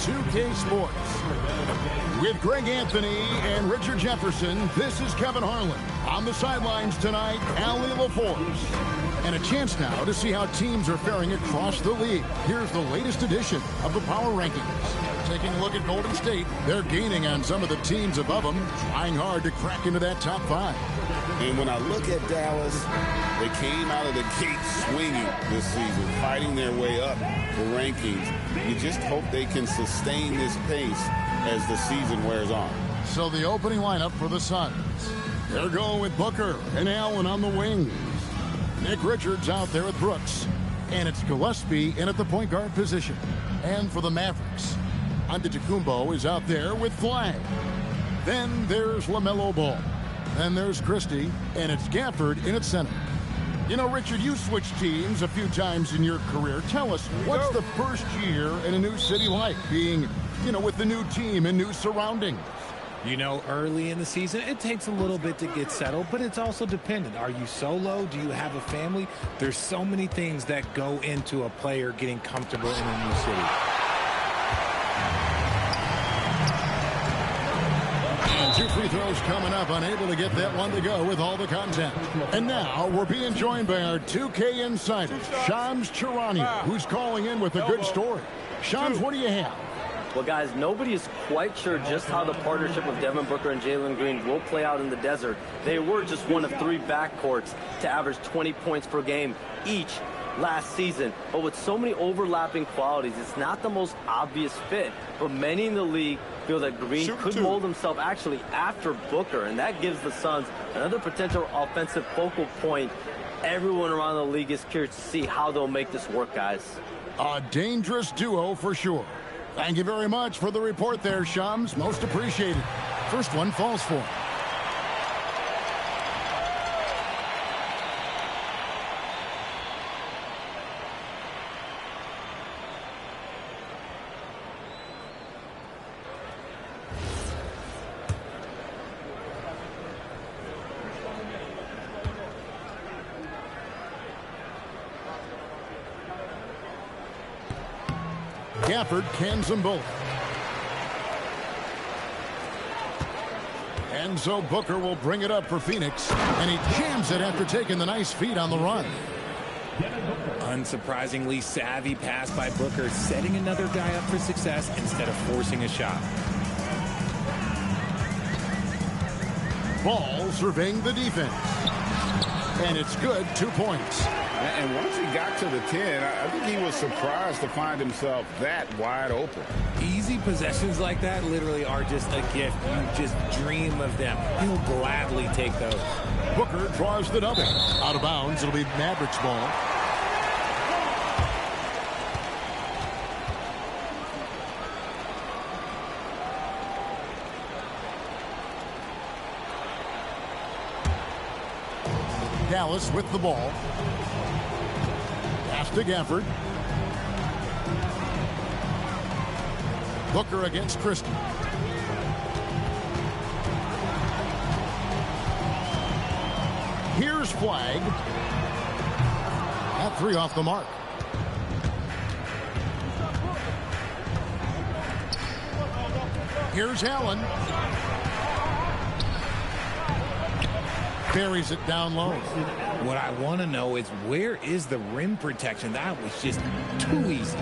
2K Sports. With Greg Anthony and Richard Jefferson, this is Kevin Harlan. On the sidelines tonight, Allie LaForce. And a chance now to see how teams are faring across the league. Here's the latest edition of the Power Rankings. Taking a look at Golden State, they're gaining on some of the teams above them, trying hard to crack into that top 5. And when I look at Dallas, they came out of the gate swinging this season, fighting their way up the rankings. You just hope they can sustain this pace as the season wears on. So the opening lineup for the Suns. They're going with Booker and Allen on the wings. Nick Richards out there with Brooks. And it's Gillespie in at the point guard position. And for the Mavericks, Antetokounmpo is out there with Flag. Then there's LaMelo Ball. Then there's Christie, and it's Gafford in at center. You know, Richard, you switched teams a few times in your career. Tell us, what's the first year in a new city like, being, with the new team and new surroundings? Early in the season, it takes a little bit to get settled, but it's also dependent. Are you solo? Do you have a family? There's so many things that go into a player getting comfortable in a new city. And 2 free throws coming up, unable to get that one to go with all the content. And now we're being joined by our 2K insider, Shams Charania, who's calling in with a good story. Shams, what do you have? Well, guys, nobody is quite sure just how the partnership of Devin Booker and Jalen Green will play out in the desert. They were just one of 3 backcourts to average 20 points per game each last season. But with so many overlapping qualities, it's not the most obvious fit. But many in the league feel that Green could mold himself actually after Booker, and that gives the Suns another potential offensive focal point. Everyone around the league is curious to see how they'll make this work, guys. A dangerous duo for sure. Thank you very much for the report there, Shams. Most appreciated. First one falls for him. Gafford cans them both. And so Booker will bring it up for Phoenix, and he jams it after taking the nice feed on the run. Unsurprisingly savvy pass by Booker, setting another guy up for success instead of forcing a shot. Ball surveying the defense. And it's good, 2 points. And once he got to the 10, I think he was surprised to find himself that wide open. Easy possessions like that literally are just a gift. You just dream of them. He'll gladly take those. Booker draws the double. Out of bounds, it'll be Mavericks ball. Dallas with the ball. Pass to Gafford. Booker against Christie. Here's Flag. That 3 off the mark. Here's Allen. Buries it down low. What I want to know is, where is the rim protection? That was just too easy.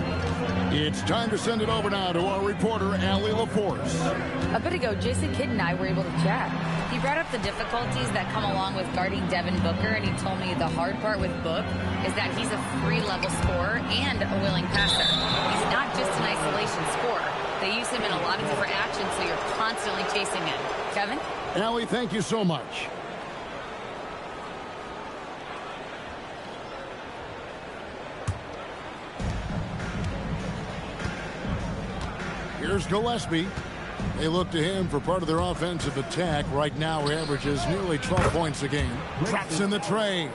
It's time to send it over now to our reporter, Allie LaForce. A bit ago, Jason Kidd and I were able to chat. He brought up the difficulties that come along with guarding Devin Booker, and he told me the hard part with Book is that he's a 3-level scorer and a willing passer. He's not just an isolation scorer. They use him in a lot of different actions, so you're constantly chasing him. Kevin? Allie, thank you so much. Here's Gillespie. They look to him for part of their offensive attack. Right now, he averages nearly 12 points a game. Drops in the tray.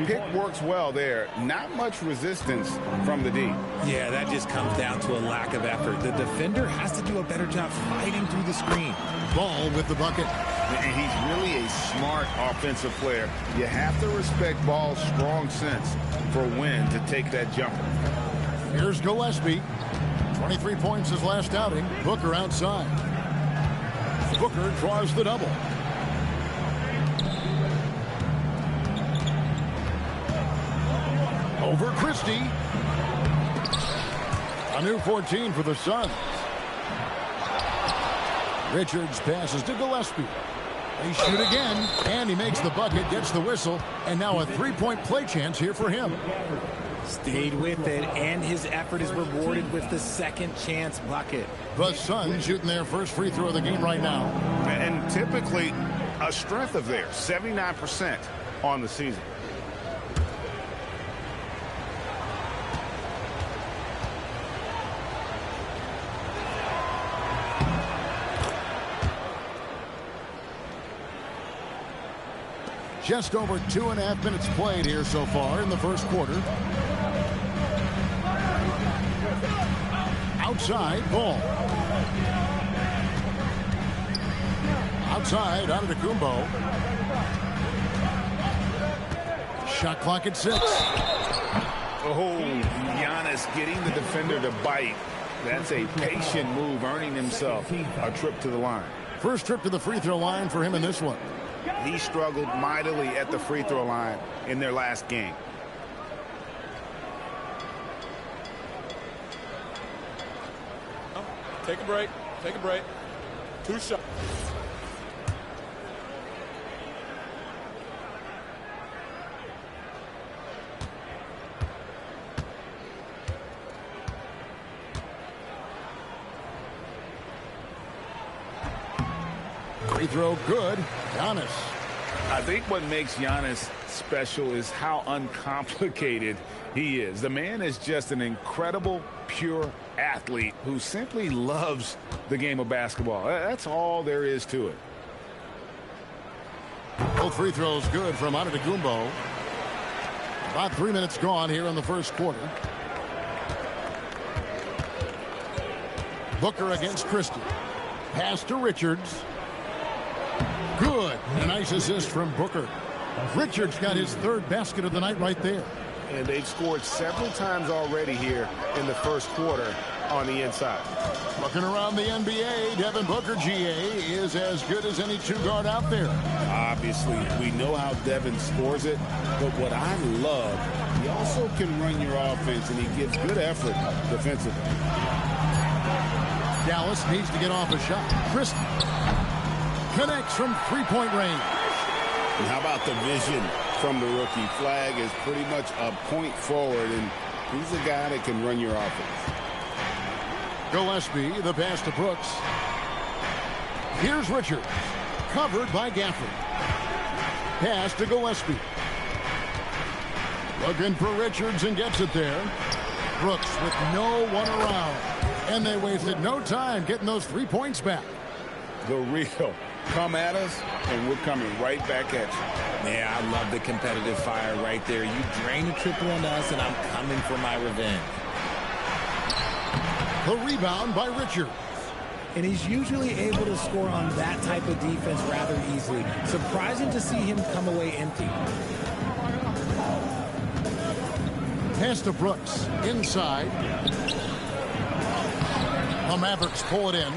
Pick works well there. Not much resistance from the D. Yeah, that just comes down to a lack of effort. The defender has to do a better job fighting through the screen. Ball with the bucket. And he's really a smart offensive player. You have to respect Ball's strong sense for when to take that jumper. Here's Gillespie. 23 points his last outing. Booker outside. Booker draws the double. Over Christie. A new 14 for the Suns. Richards passes to Gillespie. They shoot again, and he makes the bucket, gets the whistle, and now a three-point play chance here for him. Stayed with it, and his effort is rewarded with the second chance bucket. The Suns shooting their first free throw of the game right now. And typically a strength of theirs, 79% on the season. Just over 2.5 minutes played here so far in the first quarter. Outside, ball. Outside, Antetokounmpo. Shot clock at 6. Oh, Giannis getting the defender to bite. That's a patient move, earning himself a trip to the line. First trip to the free throw line for him in this one. He struggled mightily at the free throw line in their last game. Take a break. Take a break. 2 shots. Free throw good. Giannis. I think what makes Giannis special is how uncomplicated he is. The man is just an incredible, pure athlete who simply loves the game of basketball. That's all there is to it. Both free throws good from Antetokounmpo. About 3 minutes gone here in the first quarter. Booker against Christie. Pass to Richards. Good. A nice assist from Booker. Richards got his third basket of the night right there. And they've scored several times already here in the first quarter on the inside. Looking around the NBA, Devin Booker, GA, is as good as any two-guard out there. Obviously, we know how Devin scores it, but what I love, he also can run your offense, and he gives good effort defensively. Dallas needs to get off a shot. Christie connects from three-point range. And how about the vision from the rookie? Flag is pretty much a point forward, and he's a guy that can run your offense. Gillespie, the pass to Brooks. Here's Richards, covered by Gafford. Pass to Gillespie. Looking for Richards and gets it there. Brooks with no one around. And they wasted no time getting those 3 points back. The real come at us, and we're coming right back at you. Yeah, I love the competitive fire right there. You drain a triple on us, and I'm coming for my revenge. The rebound by Richards. And he's usually able to score on that type of defense rather easily. Surprising to see him come away empty. Pass to Brooks. Inside. The Mavericks pull it in.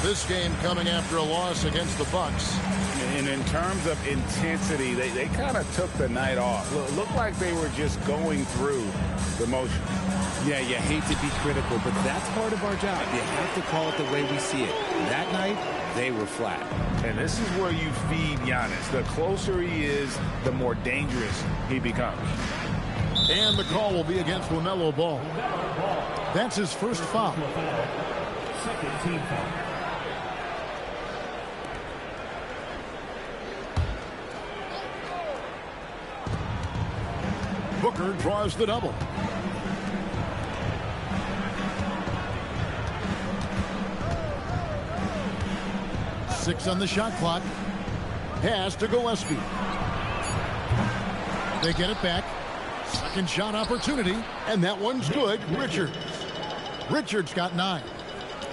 This game coming after a loss against the Bucks. And in terms of intensity, they kind of took the night off. Looked like they were just going through the motion. Yeah, you hate to be critical, but that's part of our job. You have to call it the way we see it. That night, they were flat. And this is where you feed Giannis. The closer he is, the more dangerous he becomes. And the call will be against LaMelo Ball. That's his first foul. Second team foul. Booker draws the double. Six on the shot clock. Pass to Gillespie. They get it back. Second shot opportunity, and that one's good. Richards got 9.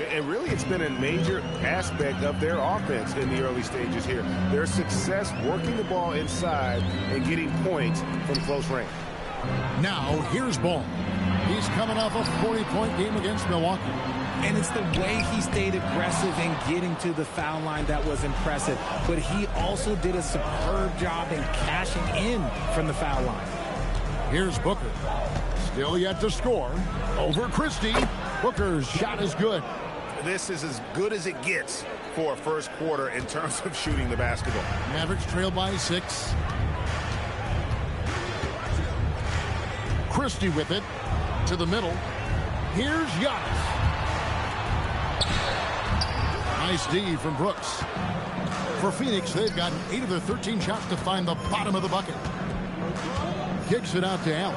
And really, it's been a major aspect of their offense in the early stages here. Their success working the ball inside and getting points from close range. Now, here's Ball. He's coming off a 40-point game against Milwaukee. And it's the way he stayed aggressive in getting to the foul line that was impressive. But he also did a superb job in cashing in from the foul line. Here's Booker. Still yet to score. Over Christie. Booker's shot is good. This is as good as it gets for a first quarter in terms of shooting the basketball. Mavericks trail by 6. Christie with it to the middle. Here's Giannis. Nice D from Brooks. For Phoenix, they've gotten 8 of their 13 shots to find the bottom of the bucket. Kicks it out to Allen.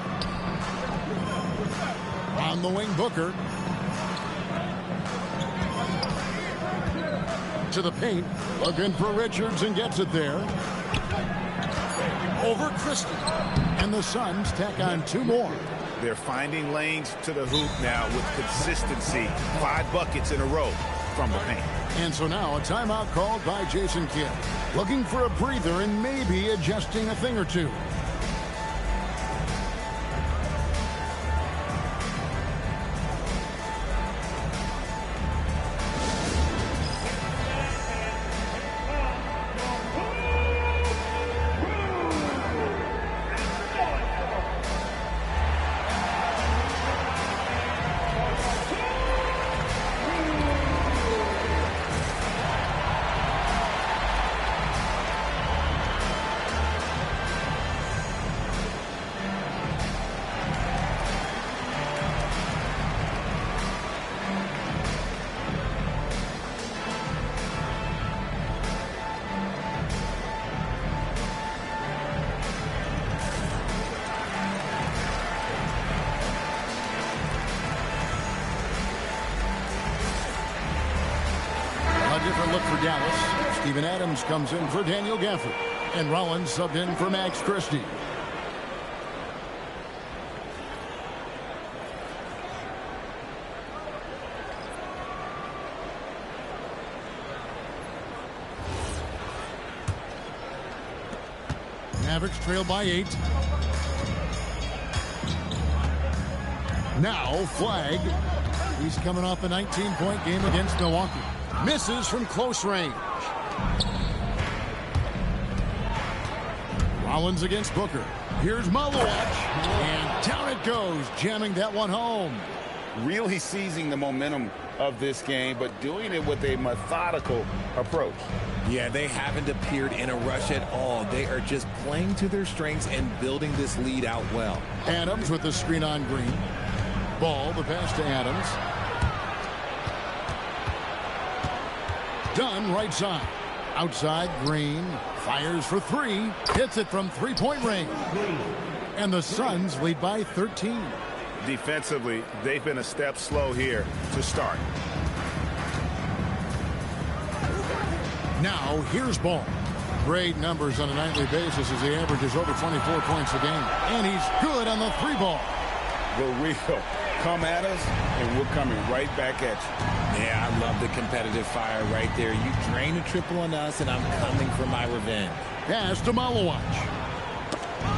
On the wing, Booker. To the paint. Looking for Richards and gets it there. Over Christie. And the Suns tack on 2 more. They're finding lanes to the hoop now with consistency. 5 buckets in a row from the paint. And so now a timeout called by Jason Kidd. Looking for a breather and maybe adjusting a thing or two. Different look for Dallas. Steven Adams comes in for Daniel Gafford. And Rollins subbed in for Max Christie. Mavericks trail by 8. Now Flag. He's coming off a 19-point game against Milwaukee. Misses from close range. Rollins against Booker. Here's Malowicz. And down it goes, jamming that one home. Really seizing the momentum of this game, but doing it with a methodical approach. Yeah, they haven't appeared in a rush at all. They are just playing to their strengths and building this lead out well. Adams with the screen on Green. Ball, the pass to Adams. Dunn right side. Outside, Green fires for 3. Hits it from 3-point range. And the Suns lead by 13. Defensively, they've been a step slow here to start. Now, here's Ball. Great numbers on a nightly basis as he averages over 24 points a game. And he's good on the 3-ball. The real. Come at us, and we're coming right back at you. Yeah, I love the competitive fire right there. You drain a triple on us, and I'm coming for my revenge. Pass to Malowicz.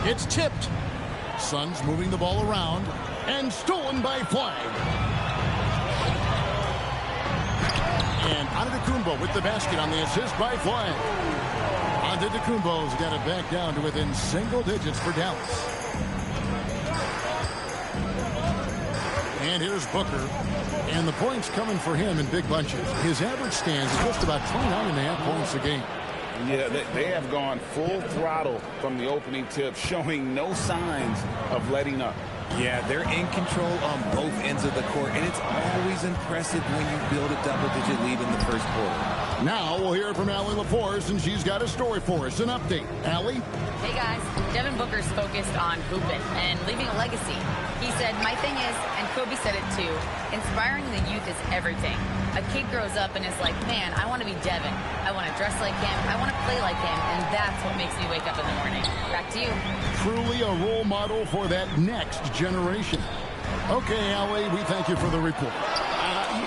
It's tipped. Suns moving the ball around, and stolen by Flag. And Antetokounmpo with the basket on the assist by Flag. Antetokounmpo's got it back down to within single digits for Dallas. And here's Booker. And the points coming for him in big bunches. His average stands at just about 29.5 points a game. Yeah, they have gone full throttle from the opening tip, showing no signs of letting up. Yeah, they're in control on both ends of the court, and it's always impressive when you build a double-digit lead in the first quarter. Now we'll hear from Allie LaForce, and she's got a story for us. An update. Allie? Hey, guys. Devin Booker's focused on hooping and leaving a legacy. He said, my thing is, and Kobe said it too, inspiring the youth is everything. A kid grows up and is like, man, I want to be Devin. I want to dress like him. I want to play like him. And that's what makes me wake up in the morning. Back to you. Truly a role model for that next generation. Okay, Allie, we thank you for the report.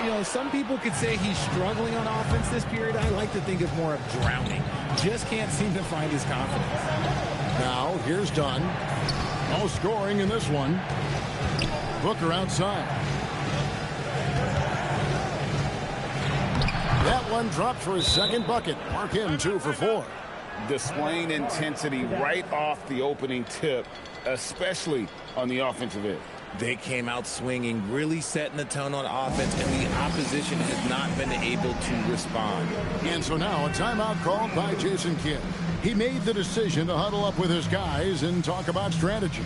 You know, some people could say he's struggling on offense this period. I like to think of more of drowning. Just can't seem to find his confidence. Now, here's Dunn. No scoring in this one. Booker outside. That one drops for his second bucket. Mark him 2 for 4. Displaying intensity right off the opening tip, especially on the offensive end. They came out swinging, really setting the tone on offense, and the opposition has not been able to respond. And so now a timeout called by Jason Kidd. He made the decision to huddle up with his guys and talk about strategy.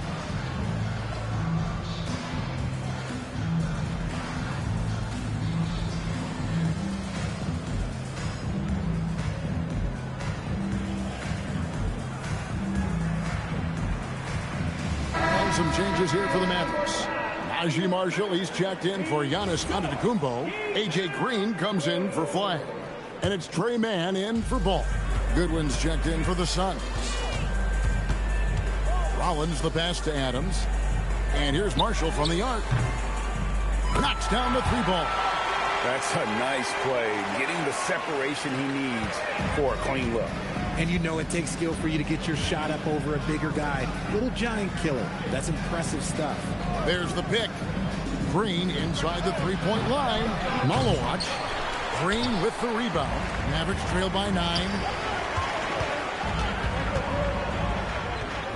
Some changes here for the Mavericks. Najee Marshall, he's checked in for Giannis Antetokounmpo. A.J. Green comes in for Flagg. And it's Trey Mann in for Ball. Goodwin's checked in for the Suns. Rollins the pass to Adams. And here's Marshall from the arc. Knocks down the 3-ball. That's a nice play, getting the separation he needs for a clean look. And you know it takes skill for you to get your shot up over a bigger guy. Little giant killer. That's impressive stuff. There's the pick. Green inside the 3-point line. Malawatch. Green with the rebound. Mavericks trail by 9.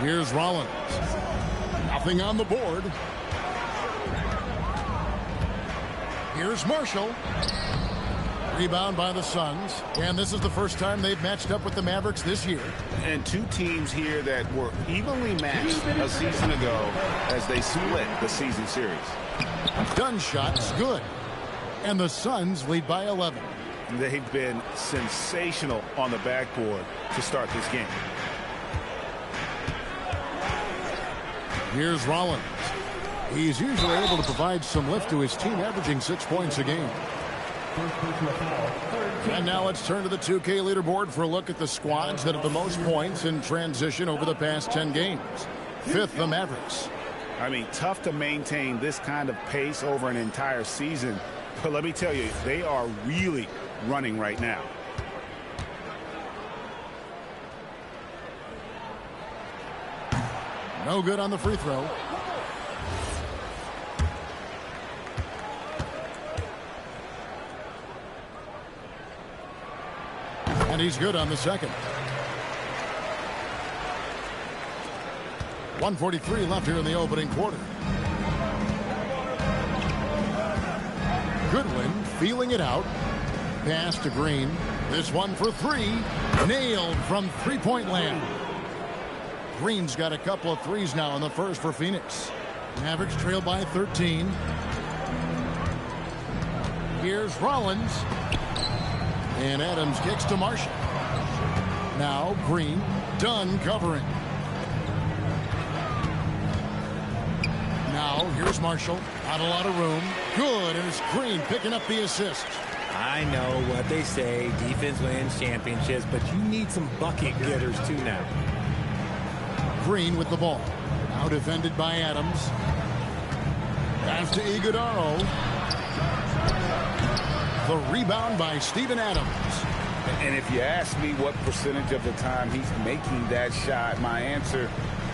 Here's Rollins. Nothing on the board. Here's Marshall. Rebound by the Suns. And this is the first time they've matched up with the Mavericks this year. And two teams here that were evenly matched a season ago as they split the season series. Dunn shot's good. And the Suns lead by 11. They've been sensational on the backboard to start this game. Here's Rollins. He's usually able to provide some lift to his team, averaging 6 points a game. And now let's turn to the 2K leaderboard for a look at the squads that have the most points in transition over the past 10 games. 5th, the Mavericks. I mean, tough to maintain this kind of pace over an entire season. But let me tell you, they are really running right now. No good on the free throw. And he's good on the second. 1:43 left here in the opening quarter. Goodwin feeling it out. Pass to Green. This one for 3. Nailed from three-point land. Green's got a couple of threes now in the first for Phoenix. Mavericks trail by 13. Here's Rollins. And Adams kicks to Marshall. Now Green. Dunn covering. Now here's Marshall. Not a lot of room. Good. And it's Green picking up the assist. I know what they say. Defense wins championships, but you need some bucket getters too now. Green with the ball. Now defended by Adams. Pass to Iguodaro. The rebound by Steven Adams. And if you ask me what percentage of the time he's making that shot, my answer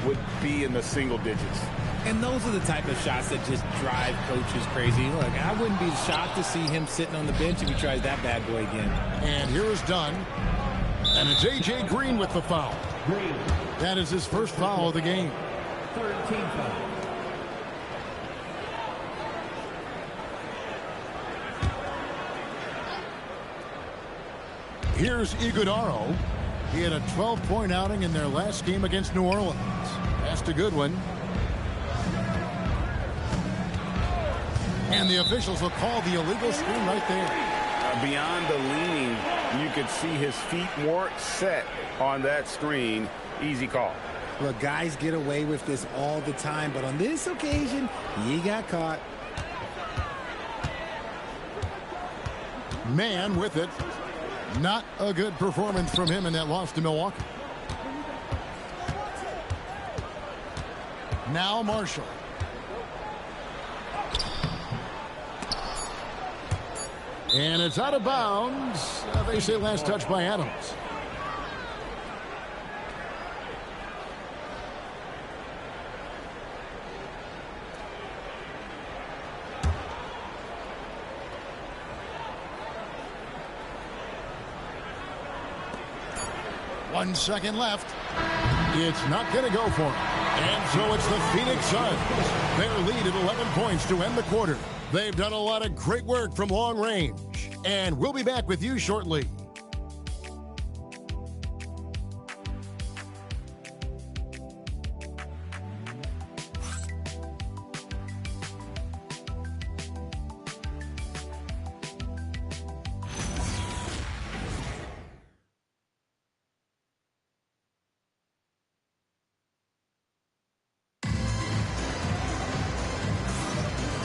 would be in the single digits. And those are the type of shots that just drive coaches crazy. Look, I wouldn't be shocked to see him sitting on the bench if he tries that bad boy again. And here is Dunn. And it's A.J. Green with the foul. That is his first foul of the game. 13 foul. Here's Iguodaro. He had a 12-point outing in their last game against New Orleans. Pass to Goodwin. And the officials will call the illegal screen right there. Beyond the leaning, you could see his feet weren't set on that screen. Easy call. Look, guys get away with this all the time, but on this occasion, he got caught. Man with it. Not a good performance from him in that loss to Milwaukee. Now Marshall. And it's out of bounds. They say last touch by Adams. 1 second left. It's not going to go for him. And so it's the Phoenix Suns. Their lead at 11 points to end the quarter. They've done a lot of great work from long range. And we'll be back with you shortly.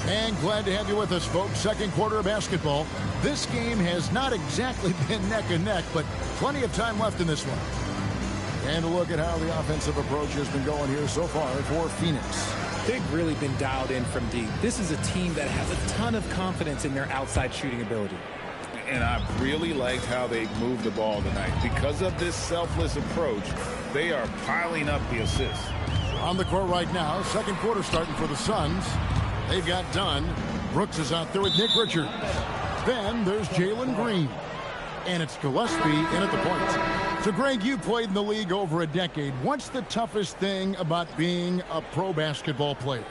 And glad to have you with us, folks. Second quarter of basketball. This game has not exactly been neck and neck, but plenty of time left in this one. And a look at how the offensive approach has been going here so far for Phoenix. They've really been dialed in from deep. This is a team that has a ton of confidence in their outside shooting ability. And I really liked how they moved the ball tonight. Because of this selfless approach, they are piling up the assists. On the court right now, second quarter starting for the Suns. They've got Dunn. Brooks is out there with Nick Richards. Then there's Jalen Green. And it's Gillespie in at the point. So, Greg, you played in the league over a decade. What's the toughest thing about being a pro basketball player?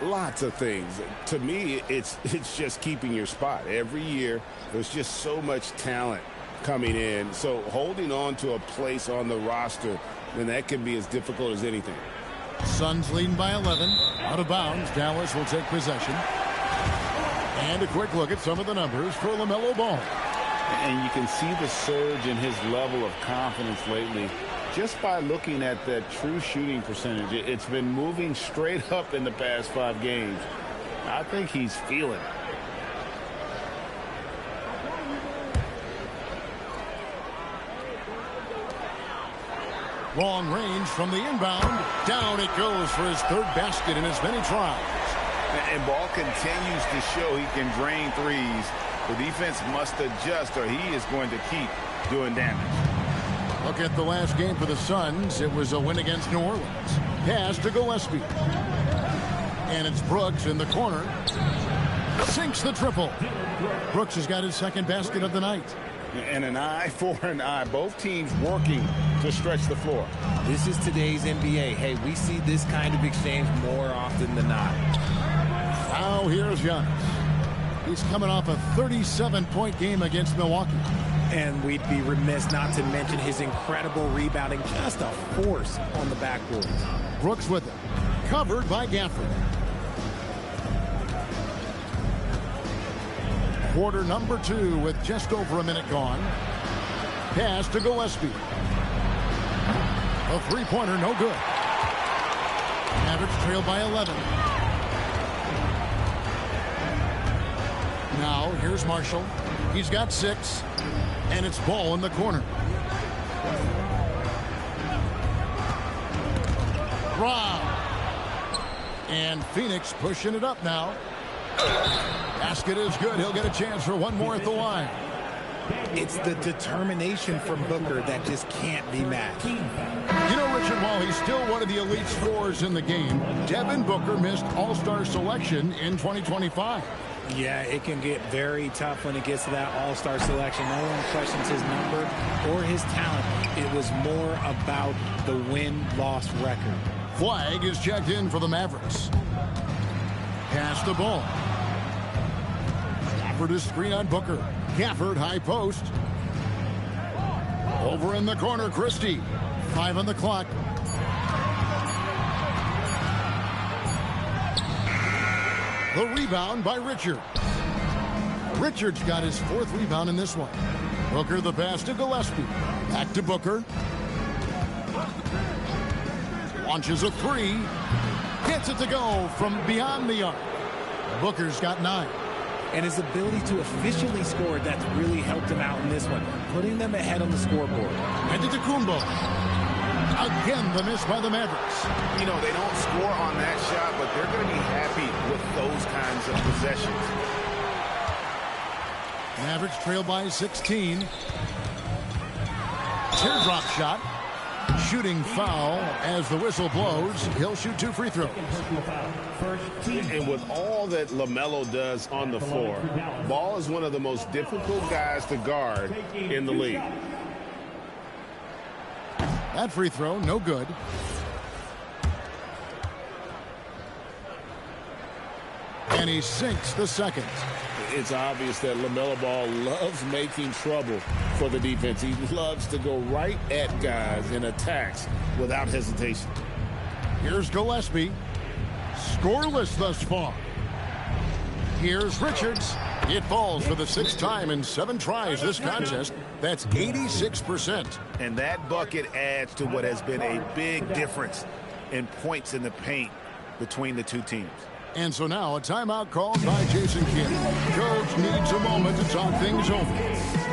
Lots of things. To me, it's just keeping your spot. Every year, there's just so much talent coming in. So holding on to a place on the roster, then that can be as difficult as anything. Suns leading by 11. Out of bounds. Dallas will take possession. And a quick look at some of the numbers for LaMelo Ball. And you can see the surge in his level of confidence lately just by looking at that true shooting percentage. It's been moving straight up in the past 5 games. I think he's feeling it. Long range from the inbound. Down it goes for his third basket in as many tries. And Ball continues to show he can drain threes. The defense must adjust or he is going to keep doing damage. Look at the last game for the Suns. It was a win against New Orleans. Pass to Gillespie. And it's Brooks in the corner. Sinks the triple. Brooks has got his second basket of the night. And an eye for an eye. Both teams working to stretch the floor. This is today's NBA. Hey, we see this kind of exchange more often than not. Now here's Giannis. He's coming off a 37-point game against Milwaukee. And we'd be remiss not to mention his incredible rebounding. Just a force on the backboard. Brooks with it. Covered by Gafford. Quarter number 2 with just over a minute gone. Pass to Gillespie. A three-pointer, no good. Mavericks trail by 11. Now, here's Marshall. He's got 6. And it's Ball in the corner. Rob. And Phoenix pushing it up now. Basket is good. He'll get a chance for one more at the line. It's the determination from Booker that just can't be matched. You know, Richard, while he's still one of the elite scorers in the game, Devin Booker missed All-Star selection in 2025. Yeah, it can get very tough when it gets to that All-Star selection. No one questions his number or his talent. It was more about the win-loss record. Flag is checked in for the Mavericks. Pass the ball. Gafford is screen on Booker. Gafford, high post. Over in the corner, Christie. 5 on the clock. The rebound by Richard. Richards got his 4th rebound in this one. Booker the pass to Gillespie. Back to Booker. Launches a 3. Gets it to go from beyond the arc. Booker's got 9. And his ability to efficiently score, that's really helped him out in this one, putting them ahead on the scoreboard. And to Kumbo. Again, the miss by the Mavericks. You know, they don't score on that shot, but they're going to be happy with those kinds of possessions. Mavericks trail by 16. Teardrop shot. Shooting foul as the whistle blows. He'll shoot 2 free throws. And with all that LaMelo does on the floor, Ball is one of the most difficult guys to guard in the league. That free throw, no good. And he sinks the second. It's obvious that LaMelo Ball loves making trouble for the defense. He loves to go right at guys in attacks without hesitation. Here's Gillespie. Scoreless thus far. Here's Richards. It falls for the 6th time in 7 tries this contest. That's 86%. And that bucket adds to what has been a big difference in points in the paint between the two teams. And so now a timeout called by Jason Kidd. Coach needs a moment to talk things over.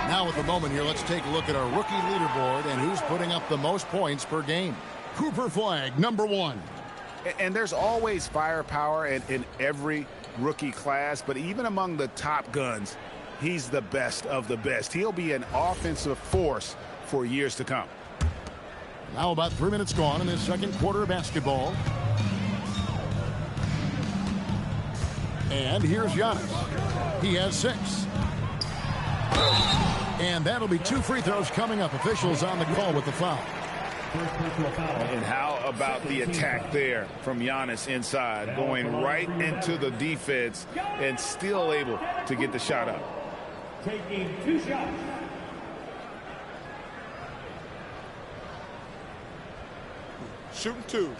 Now at the moment here, let's take a look at our rookie leaderboard and who's putting up the most points per game. Cooper Flagg, #1. And there's always firepower in every rookie class, but even among the top guns, he's the best of the best. He'll be an offensive force for years to come. Now about 3 minutes gone in this second quarter of basketball. And here's Giannis. He has 6. And that'll be 2 free throws coming up. Officials on the call with the foul. And how about the attack there from Giannis inside, going right into the defense and still able to get the shot up. Taking 2 shots. Shooting 2.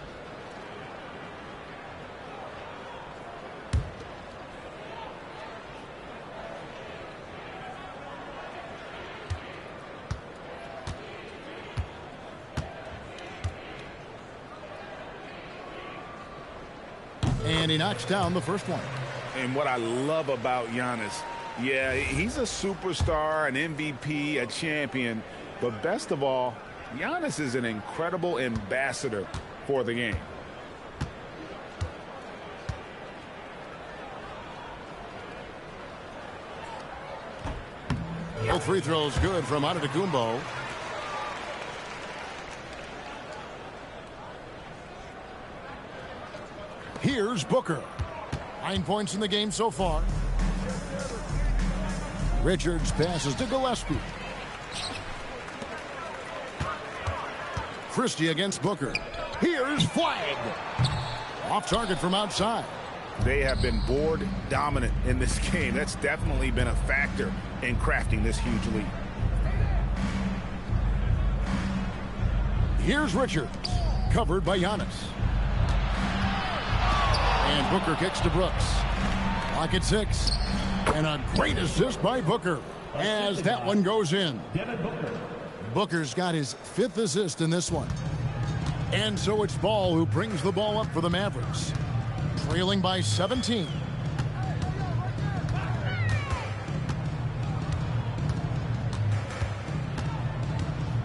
And he knocks down the first one. And what I love about Giannis, yeah, he's a superstar, an MVP, a champion, but best of all, Giannis is an incredible ambassador for the game. Both free throws good from Antetokounmpo. Here's Booker. 9 points in the game so far. Richards passes to Gillespie. Christie against Booker. Here's Flagg. Off target from outside. They have been board dominant in this game. That's definitely been a factor in crafting this huge lead. Here's Richards. Covered by Giannis. And Booker kicks to Brooks. Clock at 6. And a great assist by Booker as that one goes in. Booker's got his 5th assist in this one. And so it's Ball who brings the ball up for the Mavericks. Trailing by 17.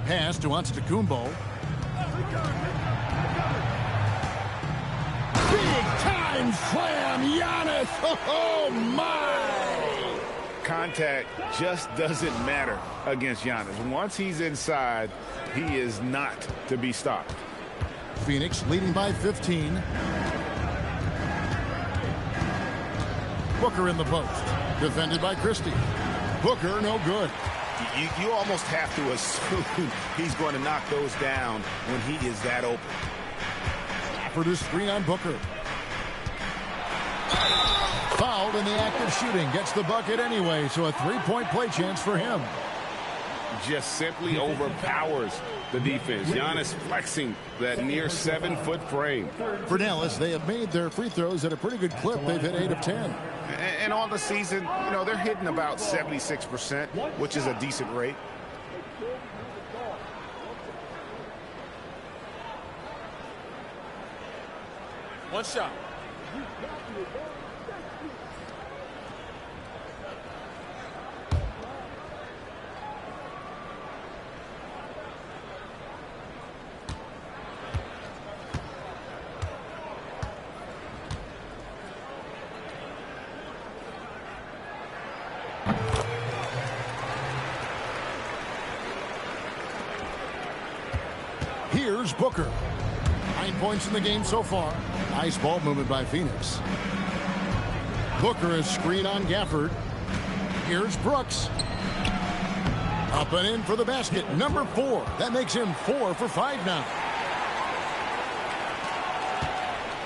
Pass to Antetokounmpo. Big time slam, Giannis. Oh my! Contact just doesn't matter against Giannis. Once he's inside, he is not to be stopped. Phoenix leading by 15. Booker in the post. Defended by Christie. Booker, no good. You almost have to assume he's going to knock those down when he is that open. For the screen on Booker. Fouled in the act of shooting. Gets the bucket anyway, so a three-point play chance for him. Just simply overpowers the defense. Giannis flexing that near 7-foot frame. For Dallas, they have made their free throws at a pretty good clip. They've hit 8 of 10. And on the season, they're hitting about 76%, which is a decent rate. One shot. Here's Booker. 9 points in the game so far. Nice ball movement by Phoenix. Booker is screen on Gafford. Here's Brooks. Up and in for the basket. Number 4. That makes him 4 for 5 now.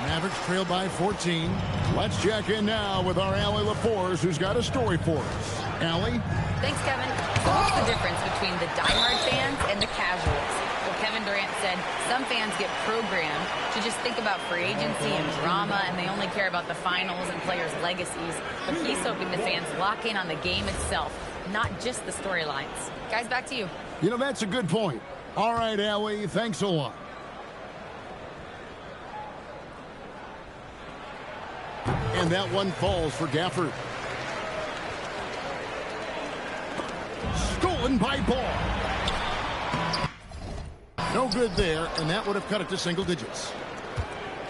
Mavericks trail by 14. Let's check in now with our Allie LaForce, who's got a story for us. Allie? Thanks, Kevin. So what's the difference between the diehard fans and the casuals? Well, Kevin Durant said some fans get programmed to just think about free agency and drama, and they only care about the finals and players' legacies. But he's hoping the fans lock in on the game itself, not just the storylines. Guys, back to you. That's a good point. All right, Allie, thanks a lot. And that one falls for Gafford. Stolen by Ball. No good there, and that would have cut it to single digits.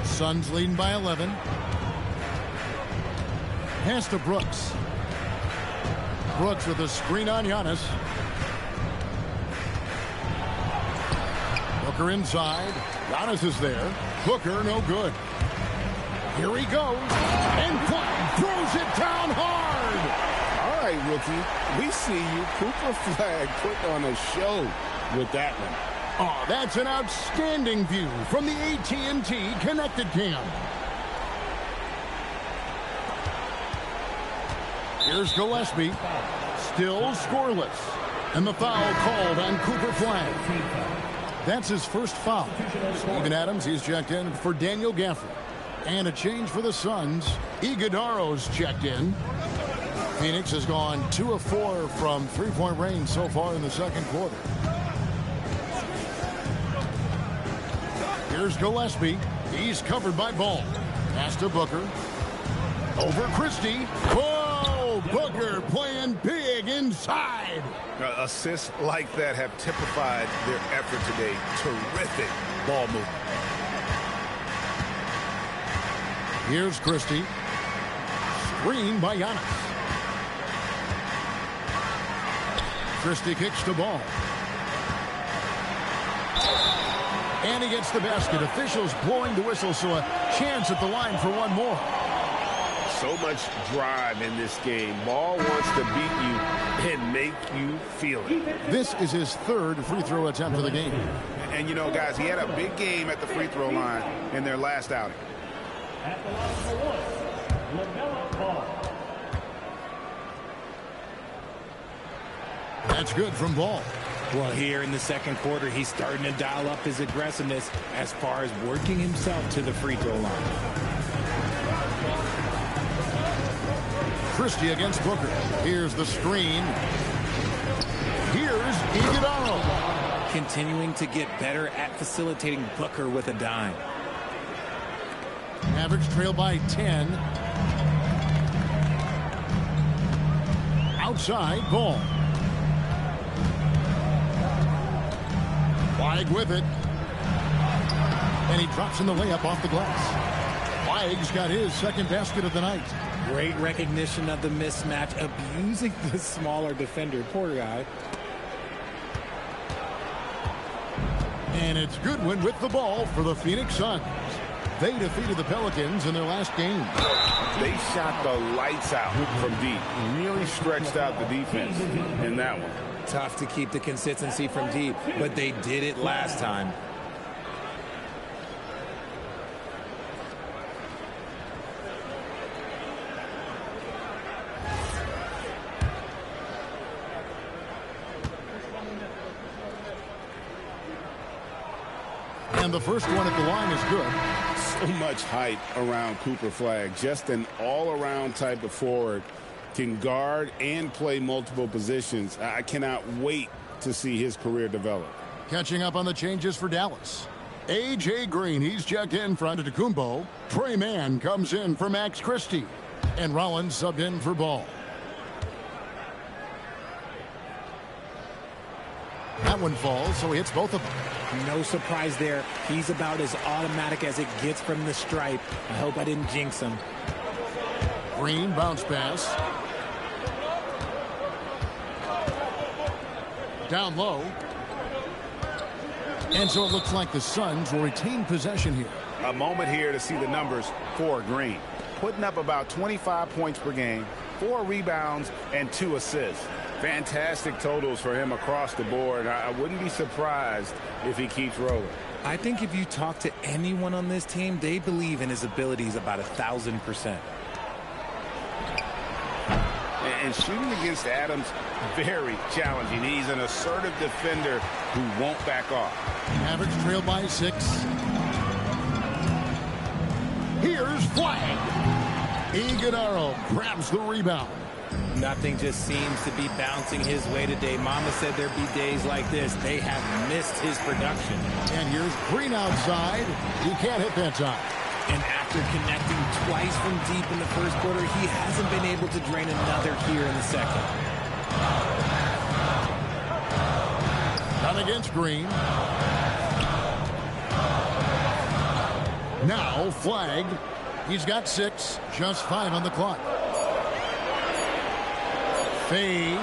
Suns leading by 11. Pass to Brooks. Brooks with a screen on Giannis. Booker inside. Giannis is there. Booker, no good. Here he goes. And throws it down hard. All right, rookie. We see you. Cooper Flag put on a show with that one. Oh, that's an outstanding view from the AT&T Connected Cam. Here's Gillespie. Still scoreless. And the foul called on Cooper Flag. That's his first foul. Steven Adams, he's checked in for Daniel Gafford. And a change for the Suns. Iguodaro's checked in. Phoenix has gone 2 of 4 from three-point range so far in the second quarter. Here's Gillespie. He's covered by Ball. Pass to Booker. Over Christie. Whoa! Booker playing big inside. Assists like that have typified their effort today. Terrific ball movement. Here's Christie. Screen by Giannis. Christie kicks the ball. And he gets the basket. Officials blowing the whistle, so a chance at the line for one more. So much drive in this game. Ball wants to beat you and make you feel it. This is his third free throw attempt of the game. And guys, he had a big game at the free throw line in their last outing. At the line for one, LaMelo Ball. That's good from Ball. Well, here in the second quarter, he's starting to dial up his aggressiveness as far as working himself to the free throw line. Christie against Booker. Here's the screen. Here's Iguodaro. Continuing to get better at facilitating Booker with a dime. Mavericks trail by 10. Outside, Ball. Flag with it. And he drops in the layup off the glass. Flag's got his second basket of the night. Great recognition of the mismatch, abusing the smaller defender. Poor guy. And it's Goodwin with the ball for the Phoenix Suns. They defeated the Pelicans in their last game. They shot the lights out from deep. Really stretched out the defense in that one. Tough to keep the consistency from deep, but they did it last time. And the first one at the line is good. So much hype around Cooper Flagg. Just an all-around type of forward. Can guard and play multiple positions. I cannot wait to see his career develop. Catching up on the changes for Dallas. A.J. Green, he's checked in for Antetokounmpo. Trey Mann comes in for Max Christie. And Rollins subbed in for Ball. That one falls, so he hits both of them. No surprise there. He's about as automatic as it gets from the stripe. I hope I didn't jinx him. Green bounce pass. Down low. And so it looks like the Suns will retain possession here. A moment here to see the numbers for Green. Putting up about 25 points per game, 4 rebounds, and 2 assists. Fantastic totals for him across the board. I wouldn't be surprised if he keeps rolling. I think if you talk to anyone on this team, they believe in his abilities about 1,000%. And shooting against Adams, very challenging. He's an assertive defender who won't back off. Mavericks trail by 6. Here's Flagg. Iguodala grabs the rebound. Nothing just seems to be bouncing his way today. Mama said there'd be days like this. They have missed his production. And here's Green outside. He can't hit that time. And after connecting twice from deep in the first quarter, he hasn't been able to drain another here in the second. Done against Green. Now Flagg. He's got 6, just 5 on the clock. Fades.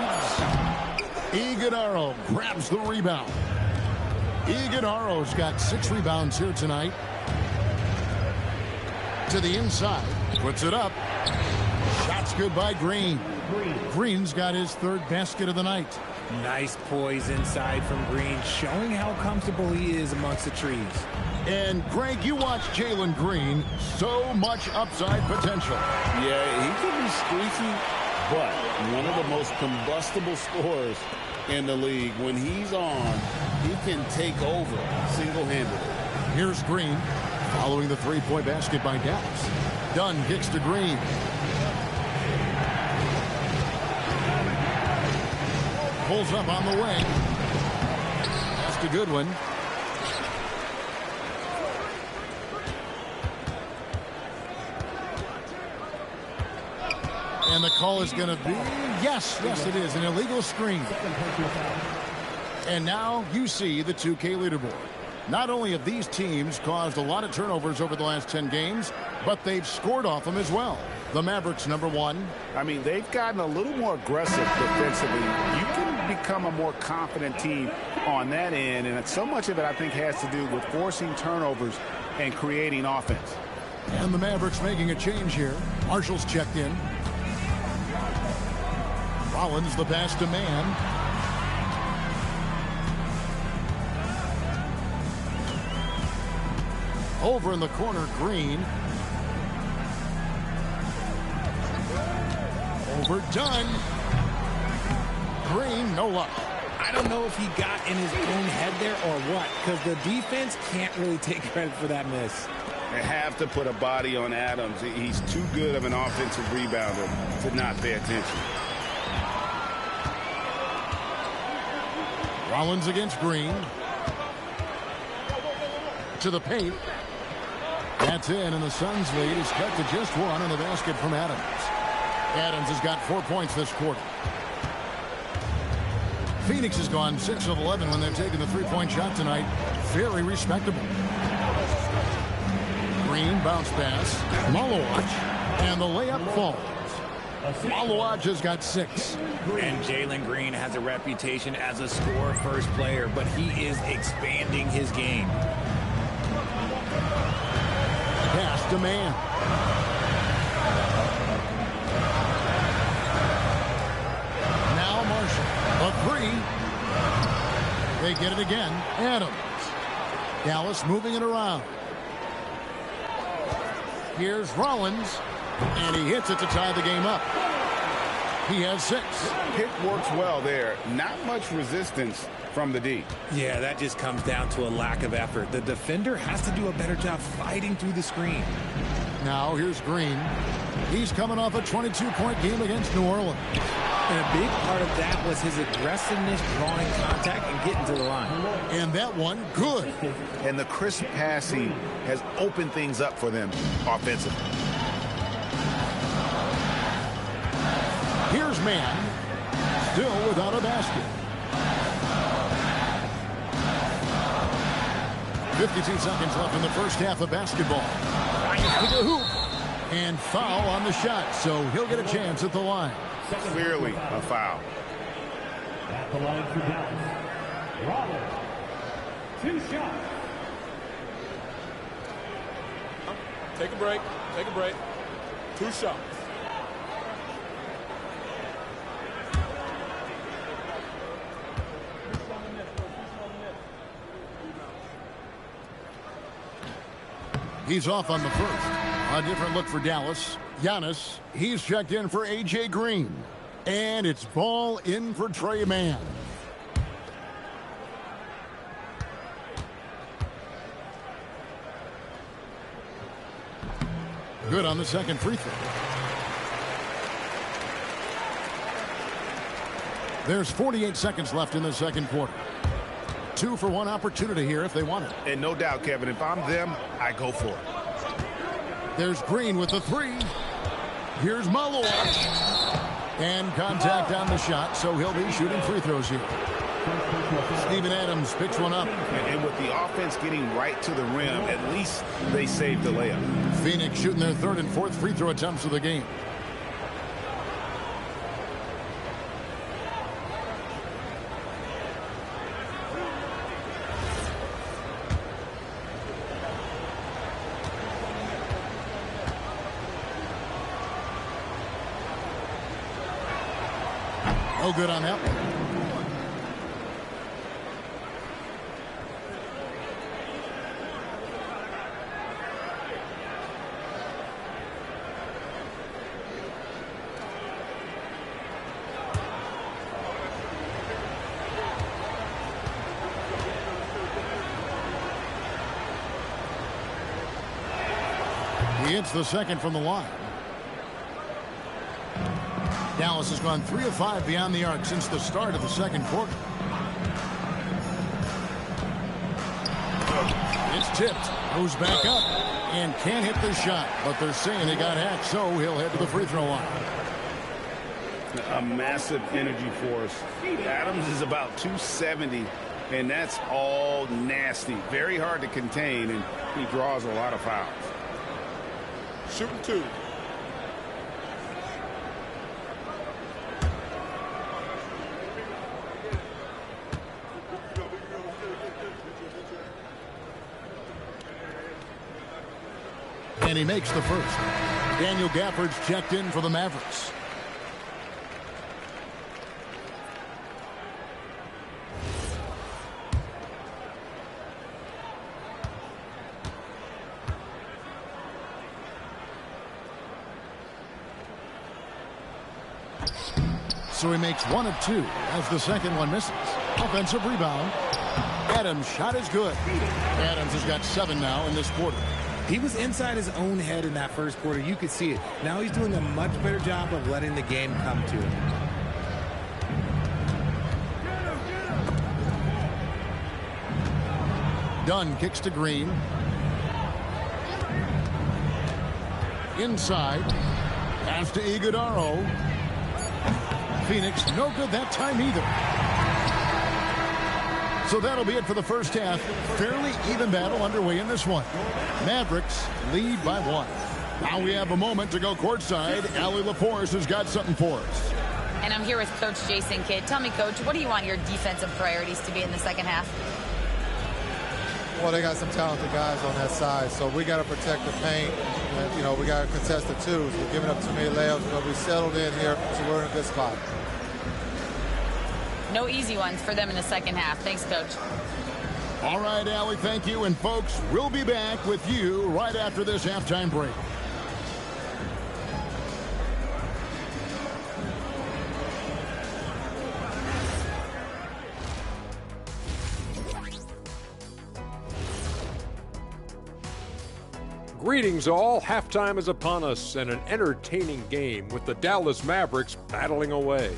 Iguodala grabs the rebound. Iguodala's got 6 rebounds here tonight. To the inside. Puts it up. Shot's good by Green. Green's got his 3rd basket of the night. Nice poise inside from Green, showing how comfortable he is amongst the trees. And, Greg, you watch Jalen Green. So much upside potential. Yeah, he can be streaky, but one of the most combustible scorers in the league. When he's on, he can take over single-handedly. Here's Green, following the 3-point basket by Dallas. Dunn kicks to Green. Pulls up on the wing. That's a good one. And the call is going to be, yes, it is, an illegal screen. And now you see the 2K leaderboard. Not only have these teams caused a lot of turnovers over the last 10 games, but they've scored off them as well. The Mavericks, number 1. I mean, they've gotten a little more aggressive defensively. You can become a more confident team on that end, and so much of it, I think, has to do with forcing turnovers and creating offense. And the Mavericks making a change here. Marshall's checked in. Rollins the pass to Mann. Over in the corner, Green. Overdone. Green, no luck. I don't know if he got in his own head there or what, because the defense can't really take credit for that miss. They have to put a body on Adams. He's too good of an offensive rebounder to not pay attention. Rollins against Green. To the paint. That's in, and the Suns lead is cut to just 1 on the basket from Adams. Adams has got 4 points this quarter. Phoenix has gone 6 of 11 when they've taken the 3-point shot tonight. Very respectable. Green bounce pass. Malawach. And the layup falls. Malawach has got 6. And Jalen Green has a reputation as a score-first player, but he is expanding his game. Pass to man. Now Marshall. A 3. They get it again. Adams. Dallas moving it around. Here's Rollins. And he hits it to tie the game up. He has 6. Pick works well there. Not much resistance from the D. Yeah, that just comes down to a lack of effort. The defender has to do a better job fighting through the screen. Now here's Green. He's coming off a 22-point game against New Orleans. And a big part of that was his aggressiveness, drawing contact and getting to the line. And that one, good. And the crisp passing has opened things up for them offensively. Here's Man, still without a basket. 52 seconds left in the first half of basketball. To the hoop. And foul on the shot, so he'll get a chance at the line. Clearly a foul. At the line for Dallas. Rollins. 2 shots. Take a break. Take a break. 2 shots. He's off on the first. A different look for Dallas. Giannis, he's checked in for A.J. Green. And it's ball in for Trey Mann. Good on the second free throw. There's 48 seconds left in the second quarter. 2-for-1 opportunity here if they want it. And no doubt, Kevin, if I'm them, I go for it. There's Green with the 3. Here's Malloy. And contact on the shot, so he'll be shooting free throws here. Steven Adams picks one up. And with the offense getting right to the rim, at least they saved the layup. Phoenix shooting their 3rd and 4th free throw attempts of the game. No good on that one. He hits the second from the line. Dallas has gone 3 of 5 beyond the arc since the start of the second quarter. It's tipped. Goes back up. And can't hit the shot. But they're saying he got hacked, so he'll head to the free throw line. A massive energy force. Adams is about 270, and that's all nasty. Very hard to contain, and he draws a lot of fouls. Shooting 2. And he makes the first. Daniel Gafford's checked in for the Mavericks. So he makes 1 of 2 as the second one misses. Offensive rebound. Adams' shot is good. Adams has got 7 now in this quarter. He was inside his own head in that first quarter. You could see it. Now he's doing a much better job of letting the game come to him. Dunn kicks to Green. Inside. Pass to Iguodaro. Phoenix no good that time either. So that'll be it for the first half. Fairly even battle underway in this one. Mavericks lead by 1. Now we have a moment to go courtside. Allie LaForce has got something for us. And I'm here with Coach Jason Kidd. Tell me, Coach, what do you want your defensive priorities to be in the second half? Well, they got some talented guys on that side, so we got to protect the paint. And, you know, we got to contest the twos. We're giving up too many layups, but we settled in here, so we're in a good spot. No easy ones for them in the second half. Thanks, Coach. All right, Allie, thank you. And, folks, we'll be back with you right after this halftime break. Greetings all. Halftime is upon us and an entertaining game with the Dallas Mavericks battling away.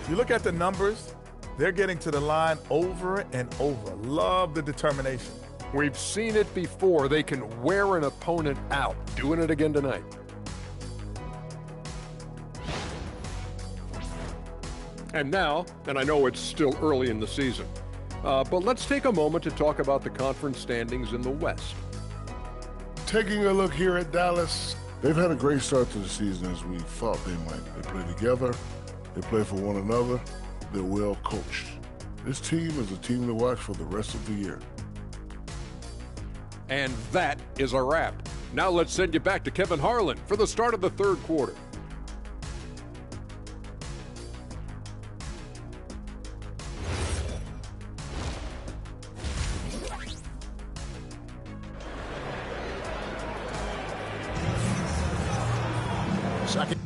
You look at the numbers, they're getting to the line over and over. Love the determination. We've seen it before. They can wear an opponent out. Doing it again tonight. And now, and I know it's still early in the season, but let's take a moment to talk about the conference standings in the West. Taking a look here at Dallas, they've had a great start to the season as we thought they might. They play together, they play for one another, they're well coached. This team is a team to watch for the rest of the year. And that is a wrap. Now let's send you back to Kevin Harlan for the start of the third quarter. Second.